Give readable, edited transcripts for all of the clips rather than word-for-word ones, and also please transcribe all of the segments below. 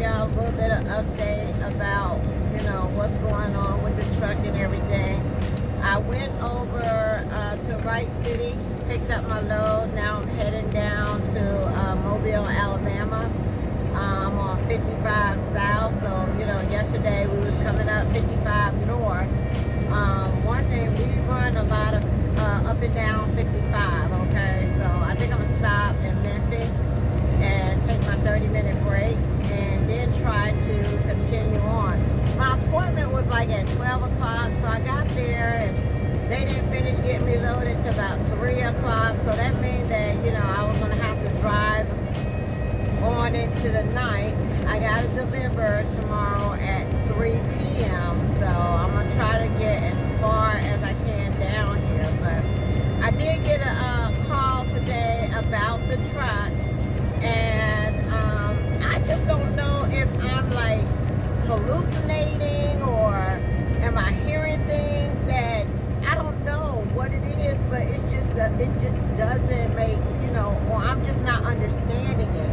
y'all a little bit of update about, what's going on with the truck and everything. I went over to Wright City, picked up my load. Now I'm heading down to Mobile, Alabama. I'm on 55 South, so, yesterday we was coming up 55 North. One thing, we run a lot of up and down 55, okay? So I think I'm going to stop in Memphis and take my 30-minute break and then try to continue on. My appointment was like at 12 o'clock, so I got there and they didn't finish getting me loaded till about 3 o'clock, so that means that, I was going to have to drive on into the night. I got it delivered tomorrow at 3 p.m., so I'm going to try to get as far as I can down here. But I did get a call today about the truck, and I just don't know if I'm like hallucinating or am I hearing things that I don't know what it is, but it just doesn't make, or I'm just not understanding it.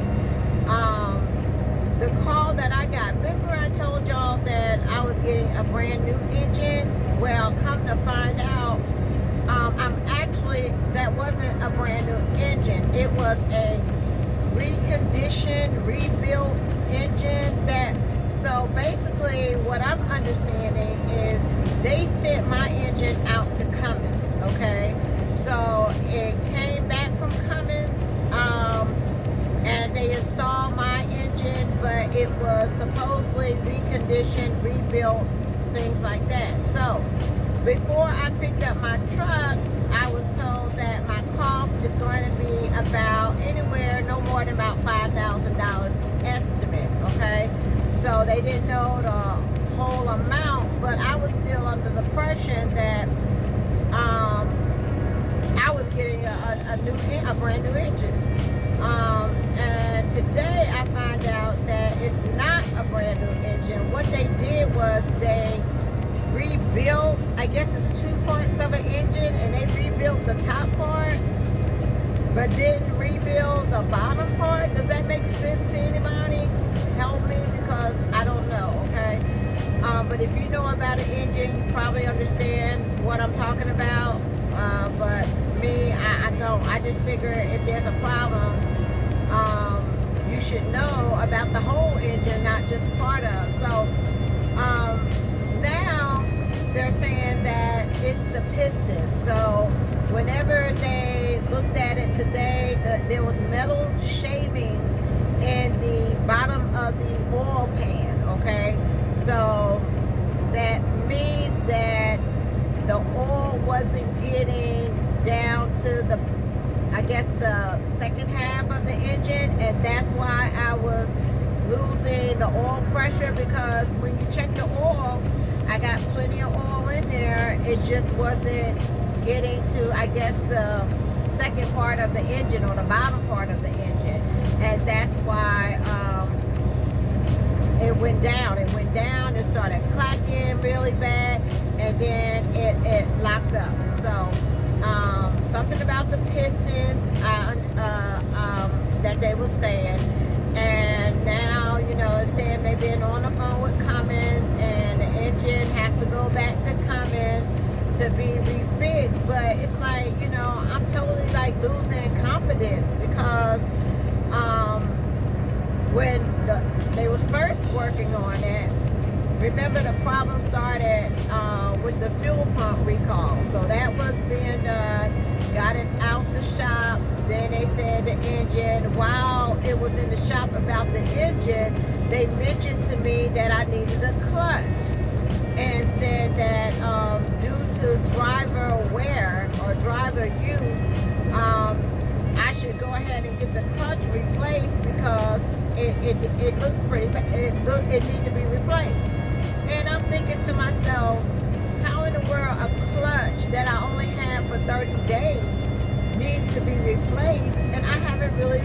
The call that I got, remember I told y'all that I was getting a brand new engine? Well, come to find out, that wasn't a brand new engine. It was a reconditioned, rebuilt engine. So basically what I'm understanding is they sent my engine out to Cummins, okay? So it came back from Cummins, and they installed my engine, but it was supposedly reconditioned, rebuilt, things like that. So before I picked up my truck, I was told that my cost is going to be about anywhere no more than about $5,000 estimate, okay? So they didn't know the whole amount, but I was still under the impression that I was getting a brand new engine. And today I find out that it's not a brand new engine. What they did was they rebuilt, I guess it's 2 parts of an engine, and they rebuilt the top part, but didn't rebuild the bottom part. Does that make sense to anybody? Help me, because I don't know, okay? But if you know about an engine, you probably understand what I'm talking about. But me, I don't. I just figure if there's a problem, you should know about the whole engine, not just part of. So now they're saying that it's the piston. So whenever they looked at it today, there was metal shavings in the bottom of the oil pan, okay? So that means that the oil wasn't getting down to the, I guess, the second half of the engine, and that's why I was losing the oil pressure, because when you check the oil, I got plenty of oil in there. It just wasn't getting to, I guess, the second part of the engine or the bottom part of the engine, and that's why it went down. It went down. It started clacking really bad, and then it locked up. So something about the pistons that they were saying, and now it's saying they've been on the phone with Cummins, and the engine has to go back to Cummins to be refixed. But it's like, I'm totally like losing confidence, because when they was first working on it, remember the problem started with the fuel pump recall. So that was being done, got it out the shop. Then they said the engine, while it was in the shop about the engine, they mentioned to me that I needed a clutch, and said that due to driver wear or driver use, I should go ahead and get the clutch replaced, because it looked pretty bad. It needed to be replaced. And I'm thinking to myself, how in the world a clutch that I only had for 30 days needs to be replaced, and I haven't really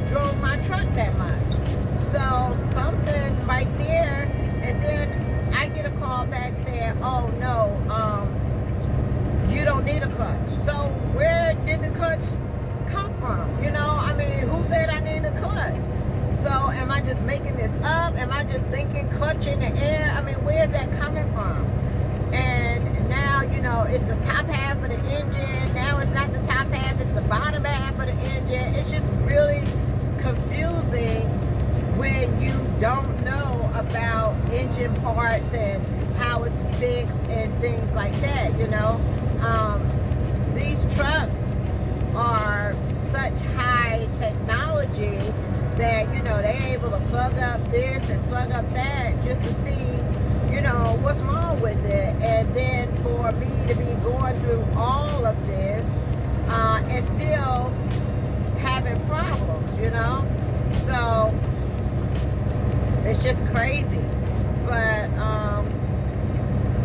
drove my truck that much. So something right there, and then I get a call back saying, oh no, you don't need a clutch. So where did the clutch come from? Who said I need a clutch? So am I just making this up? Am I just thinking clutch in the air? I mean, where's that coming from? And now, you know, it's the top half of the engine. Now it's not the top half, it's the bottom half of the engine. It's just really confusing when you don't know about engine parts and how it's fixed and things like that, you know. These trucks are such high technology that, you know, they're able to plug up this and plug up that just to see, you know, what's wrong with it. And then for me to be going through all of this and still having problems, you know. So it's just crazy. But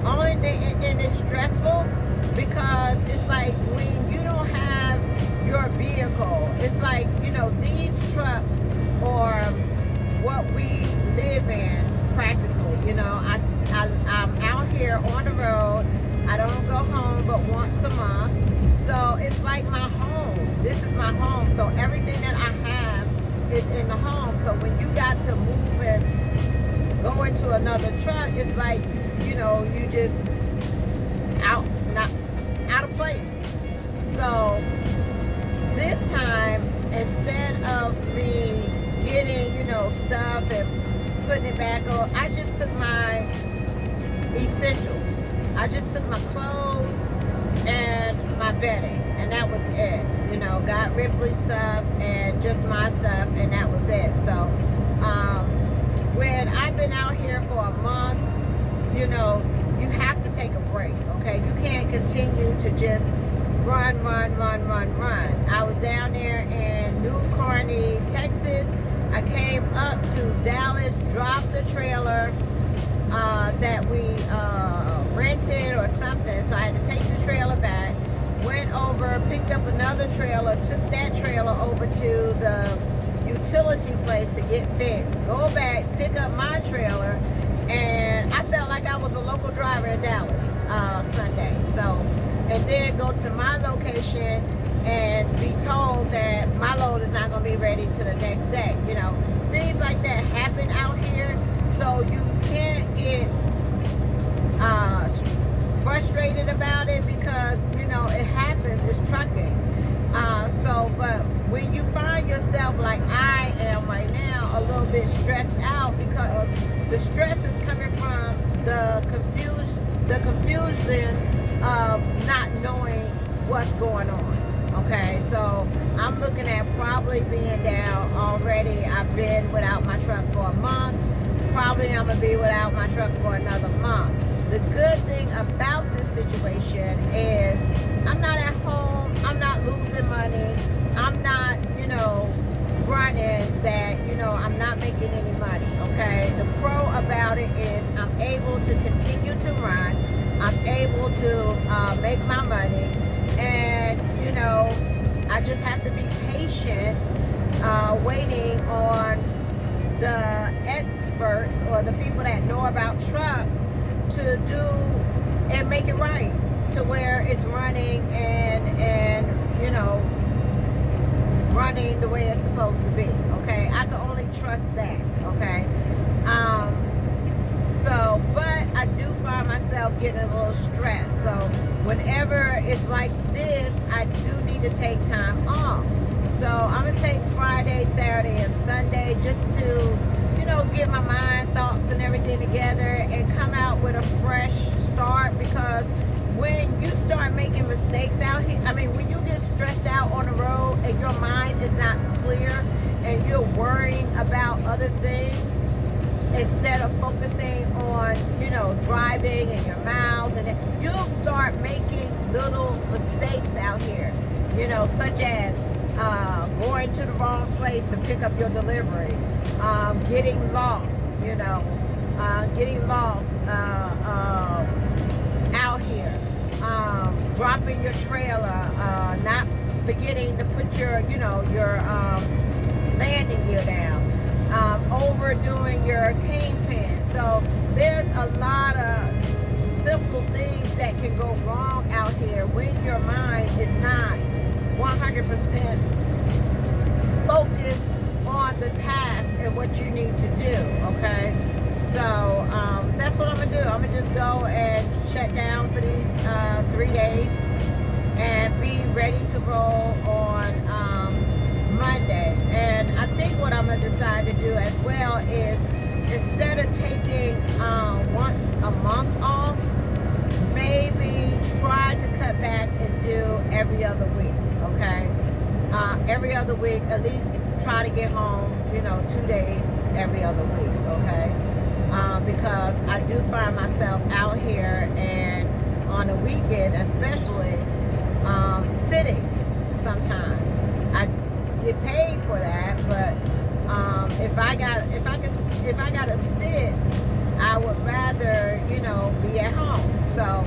only thing, and it's stressful because it's like when you don't have your vehicle, it's like, you know, these trucks are what we live in practically. You know, I'm out here on the road. I don't go home but once a month. So it's like my home. This is my home. So everything that I have is in the home. So when you got to move and go into another truck, it's like, you know, you just out of place. So this time, instead of me getting, you know, stuff and putting it back on, I just took my essentials. I just took my clothes and my bedding, and that was it. You know, got Ripley stuff and just my stuff, and that was it. So when I've been out here for a month, you know, you have to take a break, okay? You can't continue to just run. I was down there in New Kearney, Texas. I came up to Dallas, dropped the trailer that we rented or something, so I had to take the trailer back, went over, picked up another trailer, took that trailer over to the utility place to get fixed, go back, pick up my trailer, and I felt like I was a local driver in Dallas Sunday. So, and then go to my location and be told that my load is not going to be ready to the next day. You know, things like that happen out here. So you can't get frustrated about it because, you know, it happens. It's trucking. But when you find yourself like I am right now, a little bit stressed out because the stress is coming from the confusion of not knowing what's going on. Okay, so I'm looking at probably being down already. I've been without my truck for a month. Probably I'm gonna be without my truck for another month. The good thing about this situation is I'm not at home. I'm not losing money. I'm not, you know, running that, you know, I'm not making any money, okay? The pro about it is I'm able to continue to run. I'm able to make my money. And, you know, I just have to be patient, waiting on the experts or the people that know about trucks to do and make it right to where it's running and you know, running the way it's supposed to be, okay? I can only trust that, okay? But I do find myself getting a little stressed. So whenever it's like this, I do need to take time off. So I'm gonna take Friday, Saturday, and Sunday just to, you know, get my mind, thoughts, and everything together and come out with a fresh start. Because when you start making mistakes out here, I mean, when you get stressed out on the road and your mind is not clear and you're worrying about other things instead of focusing on, you know, driving and your miles, and you'll start making little mistakes out here, you know, such as going to the wrong place to pick up your delivery, getting lost, you know, out here, dropping your trailer, not forgetting to put your, you know, your landing gear down, overdoing your kingpin. So there's a lot of simple things that can go wrong out here when your mind is not 100% focused on the task and what you need to do, okay? So that's what I'm gonna do. I'm gonna just go and shut down for these 3 days and be ready to roll on Monday. And I think what I'm gonna decide to do as well is, instead of taking once a month off, maybe try to cut back and do every other week, okay? Every other week, at least try to get home, 2 days every other week, okay? Because I do find myself out here, and on the weekend especially, sitting sometimes. I get paid for that, but if I gotta sit, I would rather, be at home. So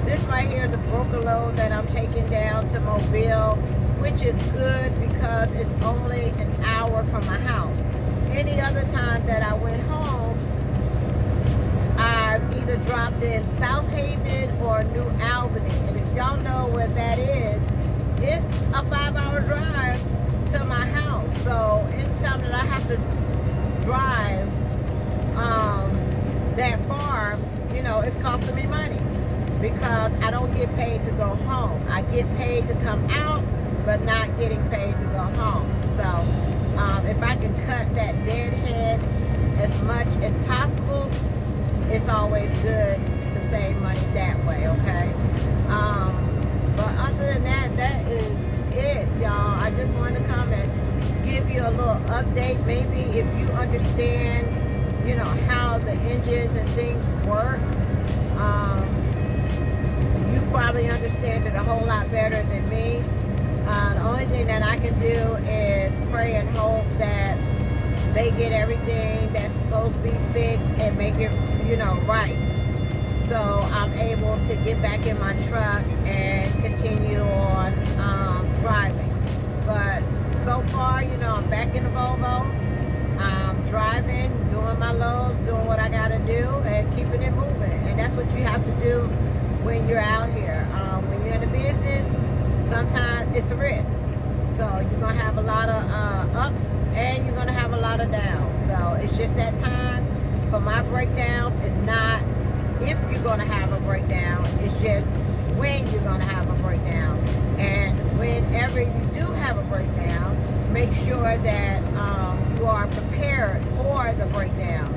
this right here is a broker load that I'm taking down to Mobile, which is good because it's only an hour from my house. Any other time that I went home, I either dropped in South Haven or New Albany. And if y'all know where that is, it's a 5-hour drive to my house. So anytime that I have to drive that far, it's costing me money, because I don't get paid to go home. I get paid to come out, but not getting paid to go home. So if I can cut that deadhead as much as possible, it's always good to save money that way, okay? But other than that, that is it, y'all. I just wanted to come and give you a little update. Maybe if you understand, how the engines and things work, you probably understand it a whole lot better than me. The only thing that I can do is pray and hope that they get everything that's supposed to be fixed and make it, right. So I'm able to get back in my truck and continue on driving. But so far, I'm back in the Volvo. I'm driving, doing my loads, doing what I gotta do, and keeping it moving. And that's what you have to do when you're out here. When you're in the business, sometimes it's a risk. So you're gonna have a lot of ups, and you're gonna have a lot of downs. So it's just that time for my breakdowns. It's not if you're gonna have a breakdown, it's just when you're gonna have a breakdown. And whenever you do have a breakdown, make sure that you are prepared for the breakdown,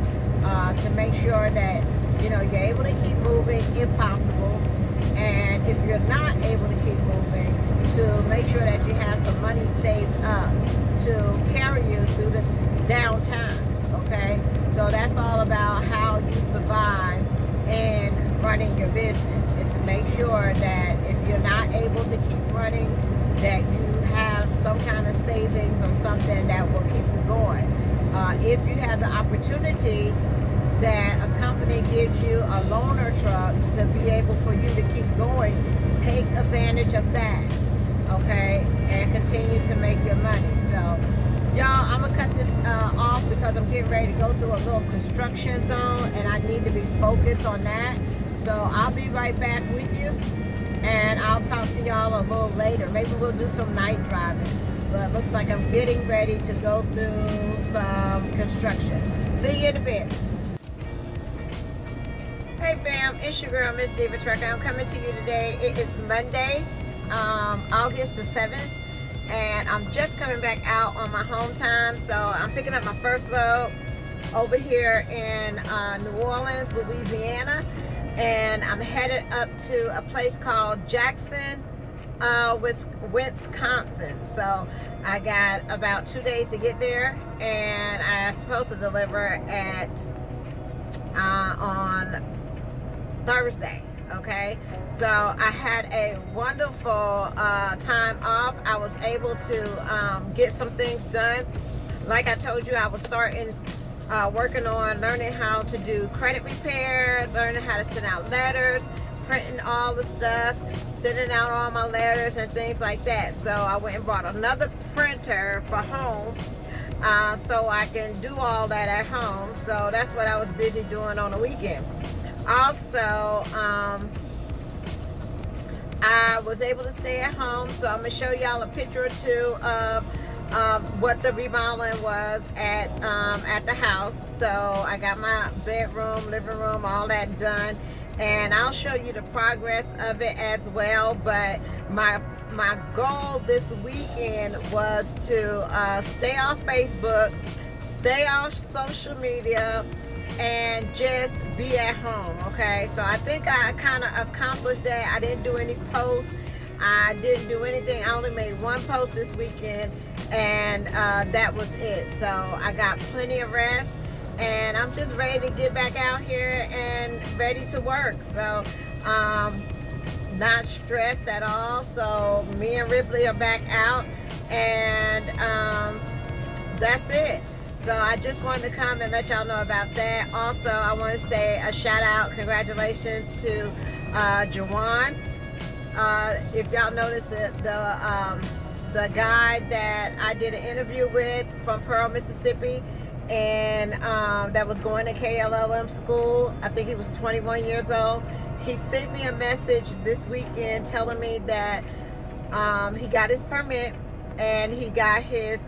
to make sure that you're able to keep moving if possible, and if you're not able to keep moving, to make sure that you have some money saved up to carry you through the down times, okay? So that's all about how you survive in running your business. Is to make sure that if you're not able to keep running, that you have some kind of savings or something that will keep you going. If you have the opportunity that a company gives you a loaner truck to be able for you to keep going, take advantage of that, okay, and continue to make your money. So y'all, I'm gonna cut this off because I'm getting ready to go through a little construction zone, and I need to be focused on that. So I'll be right back with you, and I'll talk to y'all a little later. Maybe we'll do some night driving, but it looks like I'm getting ready to go through some construction. See you in a bit. Hey fam, it's your girl Miss Diva Trucker. I'm coming to you today. It is Monday, August the 7th, and I'm just coming back out on my home time. So I'm picking up my first load over here in New Orleans, Louisiana, and I'm headed up to a place called Jackson, Wisconsin. So I got about 2 days to get there, and I'm supposed to deliver at on Thursday. Okay, so I had a wonderful time off. I was able to get some things done. Like I told you, I was starting working on learning how to do credit repair, learning how to send out letters, printing all the stuff, sending out all my letters and things like that. So I went and bought another printer for home, so I can do all that at home. So that's what I was busy doing on the weekend. Also, I was able to stay at home, so I'm gonna show y'all a picture or two of what the remodeling was at the house. So I got my bedroom, living room, all that done, and I'll show you the progress of it as well. But my goal this weekend was to stay off Facebook, stay off social media, and just be at home. Okay, so I think I kind of accomplished that. I didn't do any posts, I didn't do anything. I only made one post this weekend, and that was it. So I got plenty of rest, and I'm just ready to get back out here and ready to work. So not stressed at all. So me and Ripley are back out, and that's it. So I just wanted to come and let y'all know about that. Also, I want to say a shout out, congratulations to Jawan. If y'all noticed the guy that I did an interview with from Pearl, Mississippi, and that was going to KLLM school, I think he was 21 years old. He sent me a message this weekend telling me that he got his permit and he got his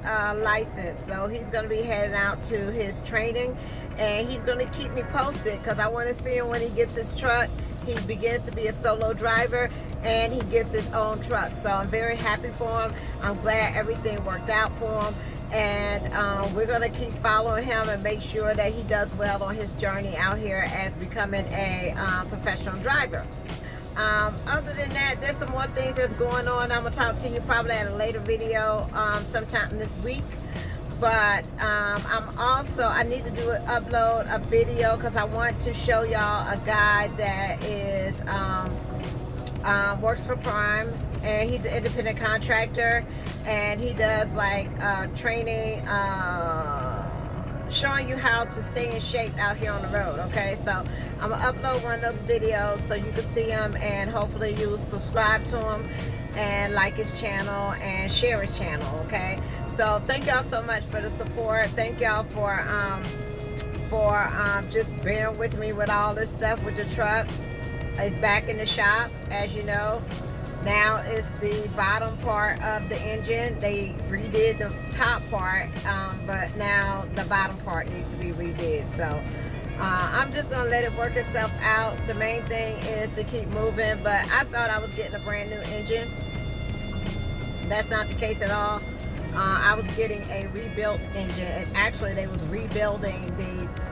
license. So he's going to be heading out to his training, and he's going to keep me posted because I want to see him when he gets his truck. He begins to be a solo driver, and he gets his own truck. So I'm very happy for him. I'm glad everything worked out for him, and we're going to keep following him and make sure that he does well on his journey out here as becoming a professional driver. Other than that, there's some more things that's going on. I'm gonna talk to you probably at a later video sometime this week. But I need to upload a video because I want to show y'all a guy that is works for Prime, and he's an independent contractor, and he does like training, showing you how to stay in shape out here on the road. Okay, so I'm gonna upload one of those videos so you can see him, and hopefully you'll subscribe to him and like his channel and share his channel. Okay, so thank y'all so much for the support. Thank y'all for just bearing with me with all this stuff with the truck. It's back in the shop, as you know. Now it's the bottom part of the engine. They redid the top part, but now the bottom part needs to be redid. So I'm just gonna let it work itself out. The main thing is to keep moving, but I thought I was getting a brand new engine. That's not the case at all. I was getting a rebuilt engine, and actually they was rebuilding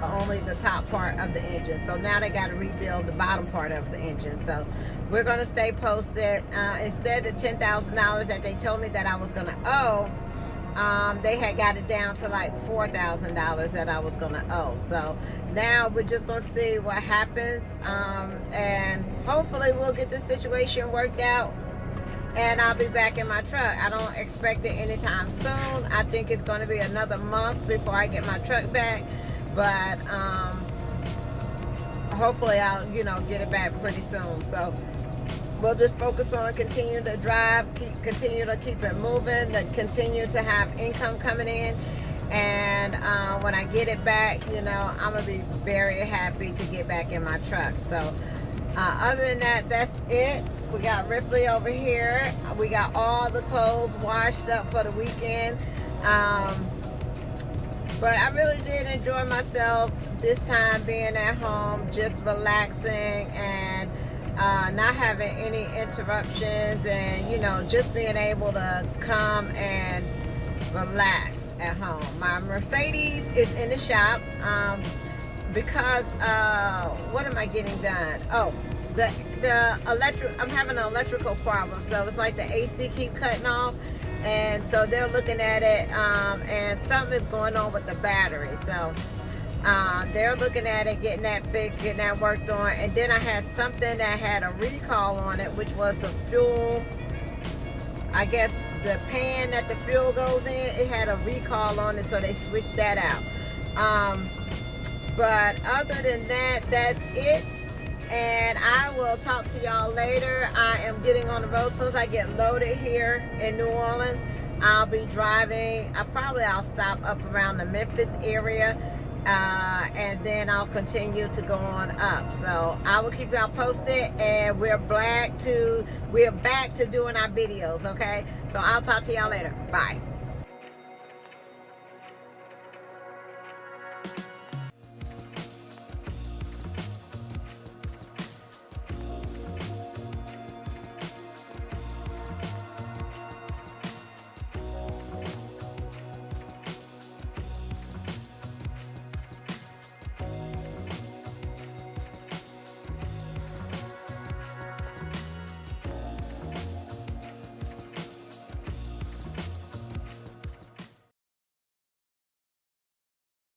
only the top part of the engine. So now they got to rebuild the bottom part of the engine. So we're going to stay posted. Instead of $10,000 that they told me that I was going to owe, they had got it down to like $4,000 that I was going to owe. So now we're just going to see what happens, and hopefully we'll get this situation worked out, and I'll be back in my truck. I don't expect it anytime soon. I think it's going to be another month before I get my truck back, but hopefully I'll get it back pretty soon. So we'll just focus on continue to drive, continue to keep it moving, to continue to have income coming in, and when I get it back, I'm gonna be very happy to get back in my truck. So other than that, that's it. We got Ripley over here. We got all the clothes washed up for the weekend. But I really did enjoy myself this time being at home, just relaxing and not having any interruptions, and just being able to come and relax at home. My Mercedes is in the shop because what am I getting done? Oh, the electric, I'm having an electrical problem, so it's like the AC keep cutting off, and so they're looking at it, and something is going on with the battery. So they're looking at it, getting that fixed, getting that worked on. And then I had something that had a recall on it, which was the fuel, I guess the pan that the fuel goes in, it had a recall on it, so they switched that out. But other than that, that's it, and I will talk to y'all later. I am getting on the road. As soon as I get loaded here in New Orleans, I'll be driving. I'll stop up around the Memphis area, and then I'll continue to go on up. So I will keep y'all posted, and we're back to doing our videos. Okay, so I'll talk to y'all later. Bye.